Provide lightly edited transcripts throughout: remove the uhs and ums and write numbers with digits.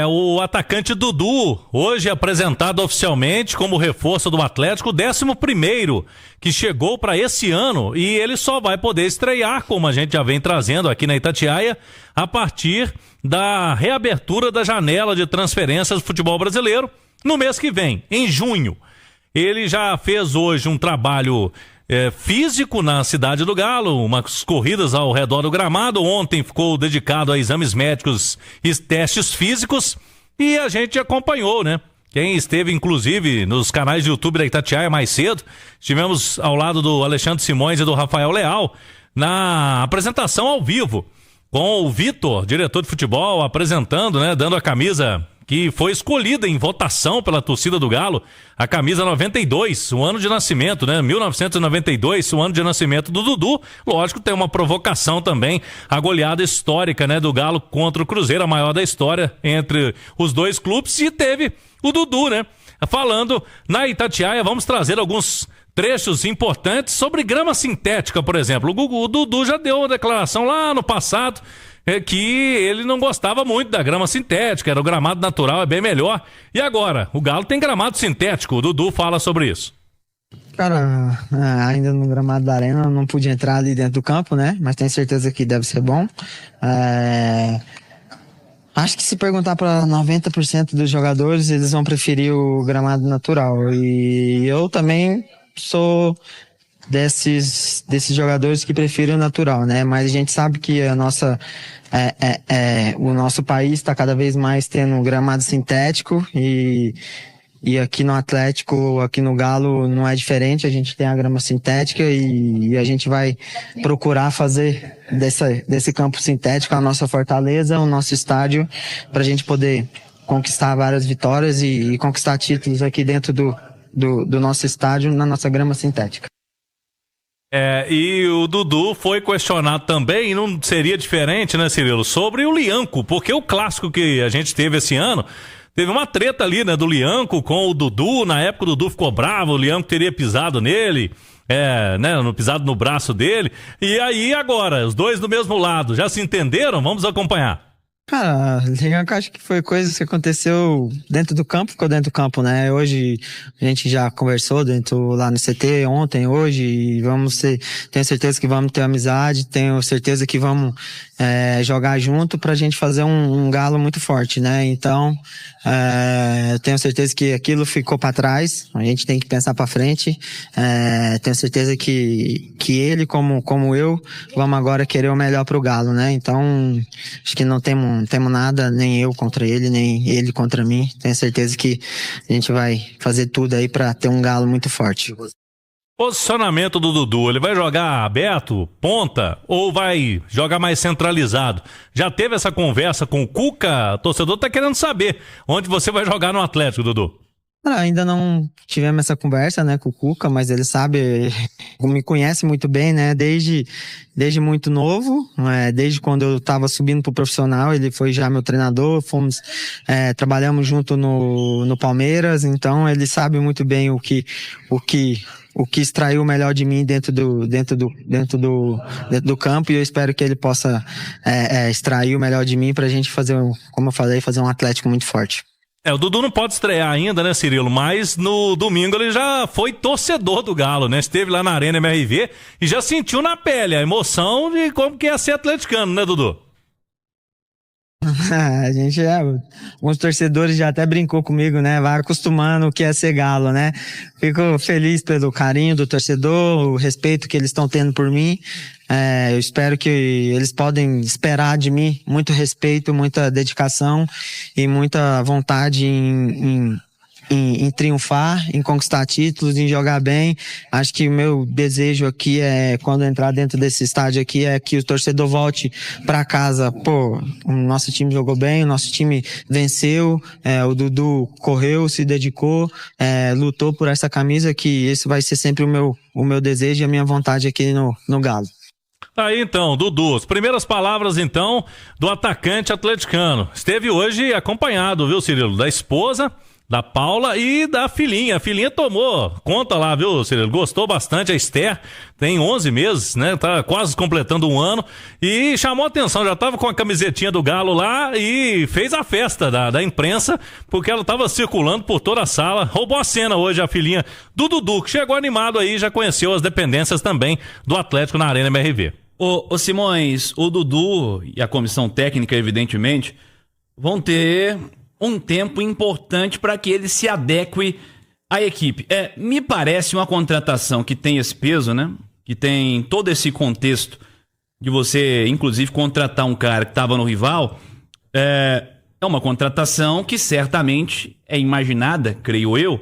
O atacante Dudu, hoje apresentado oficialmente como reforço do Atlético, o 11º que chegou para esse ano, e ele só vai poder estrear, como a gente já vem trazendo aqui na Itatiaia, a partir da reabertura da janela de transferências do futebol brasileiro no mês que vem, em junho. Ele já fez hoje um trabalho físico na Cidade do Galo, umas corridas ao redor do gramado. Ontem ficou dedicado a exames médicos e testes físicos, e a gente acompanhou, né? Quem esteve, inclusive, nos canais de YouTube da Itatiaia mais cedo, estivemos ao lado do Alexandre Simões e do Rafael Leal, na apresentação ao vivo, com o Vitor, diretor de futebol, apresentando, né? Dando a camisa que foi escolhida em votação pela torcida do Galo, a camisa 92, o ano de nascimento, né? 1992, o ano de nascimento do Dudu. Lógico, tem uma provocação também, a goleada histórica, né, do Galo contra o Cruzeiro, a maior da história entre os dois clubes, e teve o Dudu, né? Falando na Itatiaia, vamos trazer alguns trechos importantes sobre grama sintética, por exemplo. O Dudu já deu uma declaração lá no passado, que ele não gostava muito da grama sintética, era o gramado natural, é bem melhor. E agora, o Galo tem gramado sintético, o Dudu fala sobre isso. Cara, ainda no gramado da arena não pude entrar ali dentro do campo, né? Mas tenho certeza que deve ser bom. Acho que se perguntar para 90% dos jogadores, eles vão preferir o gramado natural. E eu também sou desses jogadores que preferem o natural, né? Mas a gente sabe que o nosso país está cada vez mais tendo gramado sintético, e aqui no Atlético, aqui no Galo, não é diferente. A gente tem a grama sintética e a gente vai procurar fazer desse campo sintético a nossa fortaleza, o nosso estádio, para a gente poder conquistar várias vitórias e conquistar títulos aqui dentro do nosso estádio, na nossa grama sintética. E o Dudu foi questionado também, e não seria diferente, né, Cirilo, sobre o Lianco, porque o clássico que a gente teve esse ano, teve uma treta ali, né, do Lianco com o Dudu. Na época o Dudu ficou bravo, o Lianco teria pisado nele, pisado no braço dele. E aí agora, os dois do mesmo lado, já se entenderam? Vamos acompanhar. Cara, eu acho que foi coisa que aconteceu dentro do campo, ficou dentro do campo, né? Hoje a gente já conversou lá no CT, ontem, hoje, e tenho certeza que vamos ter amizade, tenho certeza que vamos jogar junto pra gente fazer um Galo muito forte, né? Então, eu tenho certeza que aquilo ficou pra trás, a gente tem que pensar pra frente. Tenho certeza que ele, como eu, vamos agora querer o melhor pro Galo, né? Então, acho que não temos nada, nem eu contra ele, nem ele contra mim. Tenho certeza que a gente vai fazer tudo aí pra ter um Galo muito forte. Posicionamento do Dudu, ele vai jogar aberto, ponta, ou vai jogar mais centralizado? Já teve essa conversa com o Cuca? O torcedor tá querendo saber onde você vai jogar no Atlético, Dudu. Ainda não tivemos essa conversa, né, com o Cuca, mas ele sabe, me conhece muito bem, né, desde muito novo, desde quando eu estava subindo pro profissional, ele foi já meu treinador, trabalhamos junto no Palmeiras, então ele sabe muito bem o que extraiu o melhor de mim dentro do campo, e eu espero que ele possa extrair o melhor de mim pra gente fazer, como eu falei, fazer um Atlético muito forte. O Dudu não pode estrear ainda, né, Cirilo? Mas no domingo ele já foi torcedor do Galo, né? Esteve lá na Arena MRV e já sentiu na pele a emoção de como que é ser atleticano, né, Dudu? A gente alguns torcedores já até brincou comigo, né? Vai acostumando o que é ser Galo, né? Fico feliz pelo carinho do torcedor, o respeito que eles estão tendo por mim. Eu espero que eles podem esperar de mim muito respeito, muita dedicação e muita vontade em triunfar, em conquistar títulos, em jogar bem. Acho que o meu desejo aqui quando entrar dentro desse estádio aqui, é que o torcedor volte para casa. Pô, o nosso time jogou bem, o nosso time venceu, o Dudu correu, se dedicou, lutou por essa camisa, que esse vai ser sempre o meu desejo e a minha vontade aqui no Galo. Aí então, Dudu, as primeiras palavras então do atacante atleticano. Esteve hoje acompanhado, viu, Cirilo, da esposa da Paula e da filhinha. A filhinha tomou conta lá, viu, Cirilo? Gostou bastante. A Esther tem 11 meses, né? Tá quase completando um ano e chamou atenção. Já tava com a camisetinha do Galo lá e fez a festa da imprensa, porque ela tava circulando por toda a sala. Roubou a cena hoje a filhinha do Dudu, que chegou animado aí, já conheceu as dependências também do Atlético na Arena MRV. Ô Simões, o Dudu e a comissão técnica, evidentemente, vão ter um tempo importante para que ele se adeque à equipe. Me parece uma contratação que tem esse peso, né? Que tem todo esse contexto de você, inclusive, contratar um cara que estava no rival. É uma contratação que certamente é imaginada, creio eu,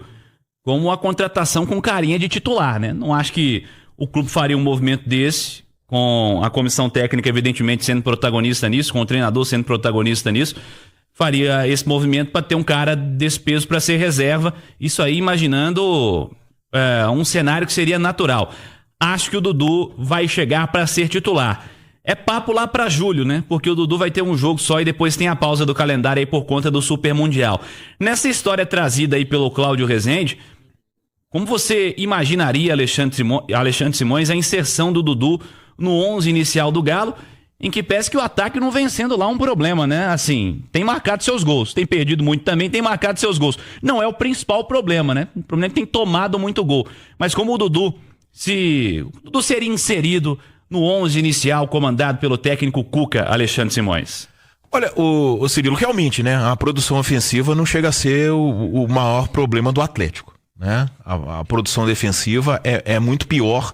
como uma contratação com carinha de titular, né? Não acho que o clube faria um movimento desse, com a comissão técnica, evidentemente, sendo protagonista nisso, com o treinador sendo protagonista nisso. Faria esse movimento para ter um cara desse peso para ser reserva. Isso aí imaginando um cenário que seria natural. Acho que o Dudu vai chegar para ser titular. É papo lá para julho, né? Porque o Dudu vai ter um jogo só e depois tem a pausa do calendário aí por conta do Super Mundial. Nessa história trazida aí pelo Cláudio Rezende, como você imaginaria, Alexandre Simões, a inserção do Dudu no 11 inicial do Galo, em que parece que o ataque não vem sendo lá um problema, né? Assim, tem marcado seus gols, tem perdido muito também, tem marcado seus gols. Não é o principal problema, né? O problema é que tem tomado muito gol. Mas como o Dudu seria inserido no 11 inicial comandado pelo técnico Cuca, Alexandre Simões? Olha, o Cirilo, realmente, né? A produção ofensiva não chega a ser o maior problema do Atlético, né? A produção defensiva é muito pior.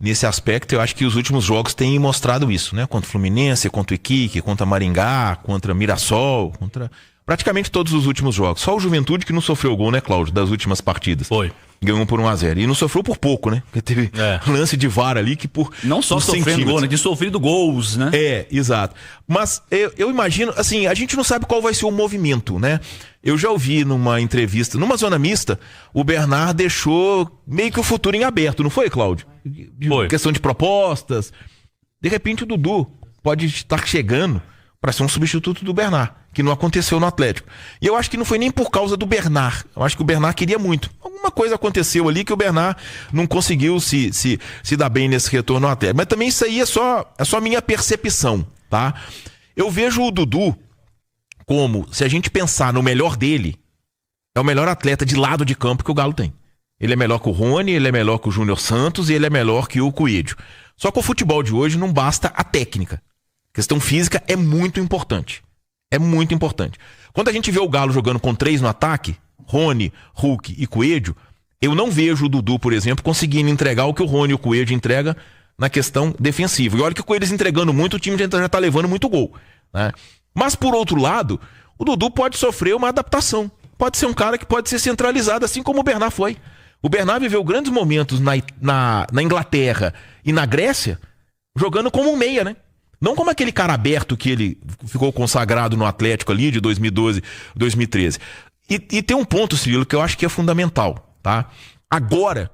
Nesse aspecto, eu acho que os últimos jogos têm mostrado isso, né? Contra o Fluminense, contra o Iquique, contra Maringá, contra Mirassol, contra praticamente todos os últimos jogos. Só o Juventude que não sofreu gol, né, Cláudio, das últimas partidas. Foi. Ganhou por 1-0. E não sofreu por pouco, né? Porque teve lance de VAR ali que por não só sofrendo gol, né? De sofrido gols, né? Exato. Mas eu imagino, assim, a gente não sabe qual vai ser o movimento, né? Eu já ouvi numa entrevista, numa zona mista, o Bernard deixou meio que o futuro em aberto, não foi, Cláudio? Foi. Questão de propostas. De repente o Dudu pode estar chegando para ser um substituto do Bernard, que não aconteceu no Atlético. E eu acho que não foi nem por causa do Bernard. Eu acho que o Bernard queria muito. Alguma coisa aconteceu ali que o Bernard não conseguiu se dar bem nesse retorno ao Atlético. Mas também isso aí é só minha percepção, tá? Eu vejo o Dudu como, se a gente pensar no melhor dele, é o melhor atleta de lado de campo que o Galo tem. Ele é melhor que o Rony, ele é melhor que o Júnior Santos e ele é melhor que o Coelho. Só que o futebol de hoje não basta a técnica. A questão física é muito importante. É muito importante. Quando a gente vê o Galo jogando com 3 no ataque, Rony, Hulk e Coelho, eu não vejo o Dudu, por exemplo, conseguindo entregar o que o Rony e o Coelho entregam na questão defensiva. E olha que o Coelho entregando muito, o time já tá levando muito gol, né? Mas, por outro lado, o Dudu pode sofrer uma adaptação. Pode ser um cara que pode ser centralizado, assim como o Bernard foi. O Bernard viveu grandes momentos na Inglaterra e na Grécia jogando como um meia, né? Não como aquele cara aberto que ele ficou consagrado no Atlético ali de 2012, 2013. E tem um ponto, Cirilo, que eu acho que é fundamental, tá? Agora,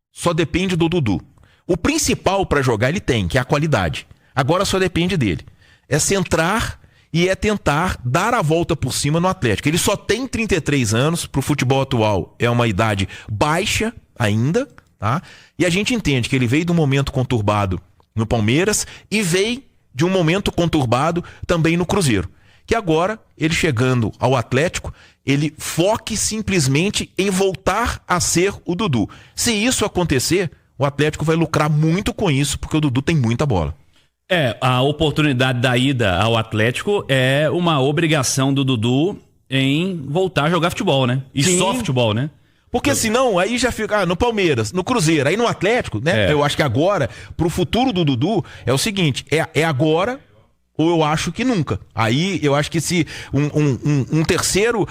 só depende do Dudu. O principal para jogar ele tem, que é a qualidade. Agora só depende dele. É centrar e é tentar dar a volta por cima no Atlético. Ele só tem 33 anos, pro futebol atual é uma idade baixa ainda, tá? E a gente entende que ele veio de um momento conturbado no Palmeiras e veio de um momento conturbado também no Cruzeiro. Que agora, ele chegando ao Atlético, ele foque simplesmente em voltar a ser o Dudu. Se isso acontecer, o Atlético vai lucrar muito com isso, porque o Dudu tem muita bola. A oportunidade da ida ao Atlético é uma obrigação do Dudu em voltar a jogar futebol, né? E Sim. só futebol, né? Porque senão, aí já fica no Palmeiras, no Cruzeiro, aí no Atlético, né? Eu acho que agora, pro futuro do Dudu, é o seguinte, é agora ou eu acho que nunca. Aí eu acho que se um terceiro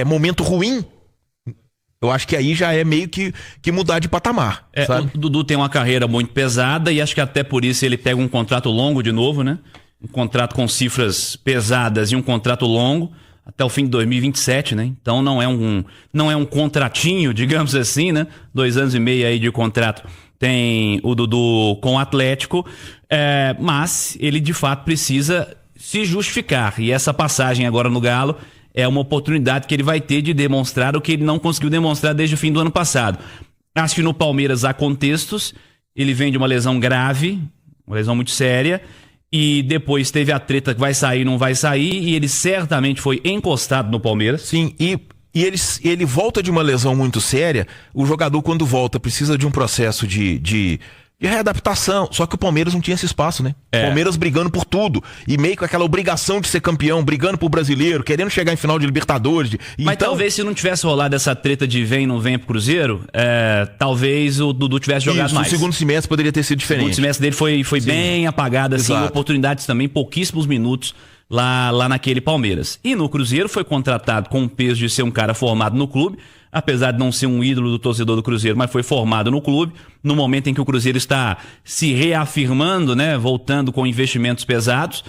momento ruim, eu acho que aí já é meio que mudar de patamar. Sabe? O Dudu tem uma carreira muito pesada e acho que até por isso ele pega um contrato longo de novo, né? Um contrato com cifras pesadas e um contrato longo até o fim de 2027, né? Então não é um contratinho, digamos assim, né? 2 anos e meio aí de contrato tem o Dudu com o Atlético, mas ele de fato precisa se justificar. E essa passagem agora no Galo é uma oportunidade que ele vai ter de demonstrar o que ele não conseguiu demonstrar desde o fim do ano passado. Acho que no Palmeiras há contextos, ele vem de uma lesão grave, uma lesão muito séria, e depois teve a treta que vai sair, não vai sair, e ele certamente foi encostado no Palmeiras. Sim, e ele volta de uma lesão muito séria. O jogador, quando volta, precisa de um processo de readaptação. Só que o Palmeiras não tinha esse espaço, né? O Palmeiras brigando por tudo. E meio com aquela obrigação de ser campeão, brigando pro brasileiro, querendo chegar em final de Libertadores. Mas então, talvez se não tivesse rolado essa treta de vem não vem pro Cruzeiro, talvez o Dudu tivesse jogado mais. O segundo semestre poderia ter sido diferente. O segundo semestre dele foi bem apagado, assim, oportunidades também, pouquíssimos minutos lá naquele Palmeiras. E no Cruzeiro foi contratado com o peso de ser um cara formado no clube, apesar de não ser um ídolo do torcedor do Cruzeiro, mas foi formado no clube, no momento em que o Cruzeiro está se reafirmando, né, voltando com investimentos pesados.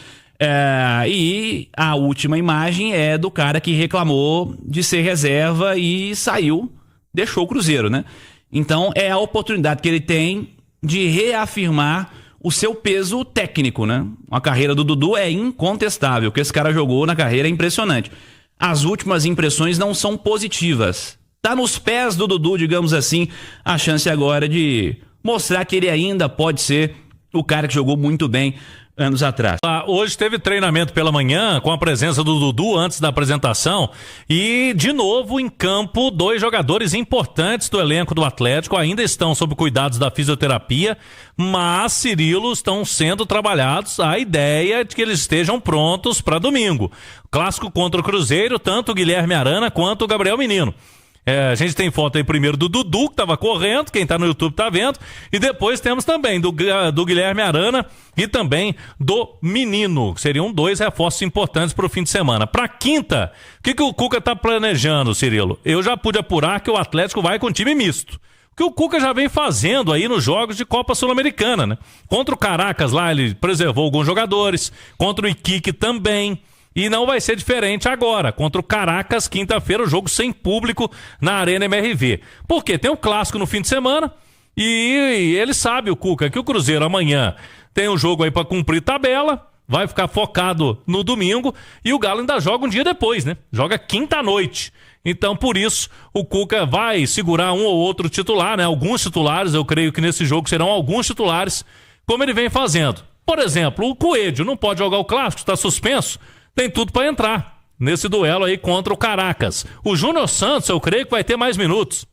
E a última imagem é do cara que reclamou de ser reserva e saiu, deixou o Cruzeiro, né? Então é a oportunidade que ele tem de reafirmar o seu peso técnico, né? A carreira do Dudu é incontestável, o que esse cara jogou na carreira é impressionante. As últimas impressões não são positivas. Tá nos pés do Dudu, digamos assim, a chance agora de mostrar que ele ainda pode ser o cara que jogou muito bem anos atrás. Hoje teve treinamento pela manhã com a presença do Dudu antes da apresentação e, de novo, em campo, 2 jogadores importantes do elenco do Atlético ainda estão sob cuidados da fisioterapia, mas, Cirilo, estão sendo trabalhados. A ideia é de que eles estejam prontos para domingo. Clássico contra o Cruzeiro, tanto o Guilherme Arana quanto o Gabriel Menino. A gente tem foto aí primeiro do Dudu, que estava correndo, quem está no YouTube está vendo, e depois temos também do Guilherme Arana e também do Menino, que seriam 2 reforços importantes para o fim de semana. Para quinta, o que o Cuca está planejando, Cirilo? Eu já pude apurar que o Atlético vai com time misto. O que o Cuca já vem fazendo aí nos jogos de Copa Sul-Americana, né? Contra o Caracas lá, ele preservou alguns jogadores, contra o Iquique também. E não vai ser diferente agora, contra o Caracas, quinta-feira, o jogo sem público na Arena MRV. Por quê? Tem um clássico no fim de semana e ele sabe, o Cuca, que o Cruzeiro amanhã tem um jogo aí para cumprir tabela, vai ficar focado no domingo e o Galo ainda joga um dia depois, né? Joga quinta-noite. Então, por isso, o Cuca vai segurar um ou outro titular, né? Alguns titulares, eu creio que nesse jogo serão alguns titulares, como ele vem fazendo. Por exemplo, o Coelho não pode jogar o clássico, está suspenso. Tem tudo para entrar nesse duelo aí contra o Caracas. O Júnior Santos, eu creio que vai ter mais minutos.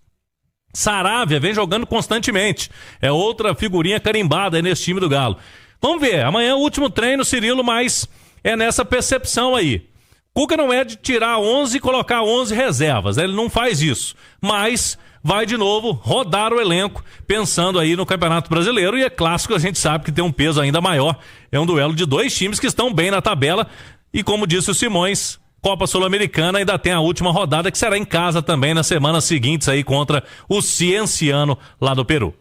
Saravia vem jogando constantemente. É outra figurinha carimbada aí nesse time do Galo. Vamos ver, amanhã é o último treino, Cirilo, mas é nessa percepção aí. Cuca não é de tirar 11 e colocar 11 reservas, ele não faz isso. Mas vai de novo rodar o elenco, pensando aí no Campeonato Brasileiro, e é clássico, a gente sabe que tem um peso ainda maior. É um duelo de 2 times que estão bem na tabela. E como disse o Simões, Copa Sul-Americana ainda tem a última rodada, que será em casa também nas semanas seguintes aí contra o Cienciano lá do Peru.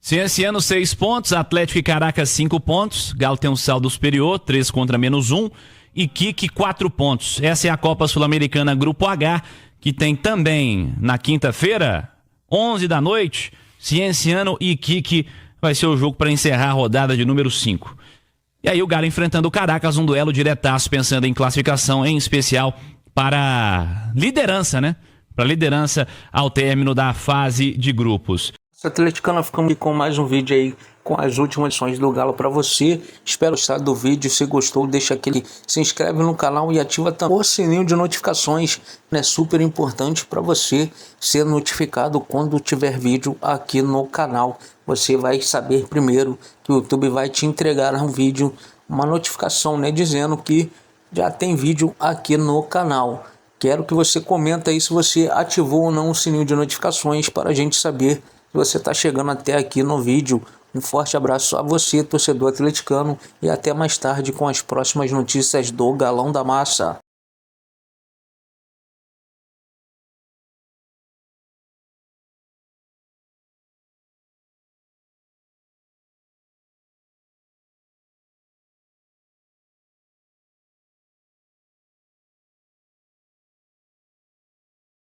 Cienciano 6 pontos, Atlético e Caracas 5 pontos, Galo tem um saldo superior, 3 contra -1, e Iquique 4 pontos. Essa é a Copa Sul-Americana Grupo H, que tem também na quinta-feira, 11 da noite, Cienciano e Iquique vai ser o jogo para encerrar a rodada de número 5. E aí o Galo enfrentando o Caracas, um duelo diretaço, pensando em classificação, em especial para liderança, né? Para liderança ao término da fase de grupos. Atleticana, ficamos aqui com mais um vídeo aí com as últimas edições do Galo para você. Espero gostar do vídeo. Se gostou, deixa aquele, se inscreve no canal e ativa também o sininho de notificações, né? Super importante para você ser notificado quando tiver vídeo aqui no canal. Você vai saber primeiro que o YouTube vai te entregar um vídeo, uma notificação, né, dizendo que já tem vídeo aqui no canal. Quero que você comenta aí se você ativou ou não o sininho de notificações para a gente saber se você está chegando até aqui no vídeo. Um forte abraço a você, torcedor atleticano, e até mais tarde com as próximas notícias do Galão da Massa.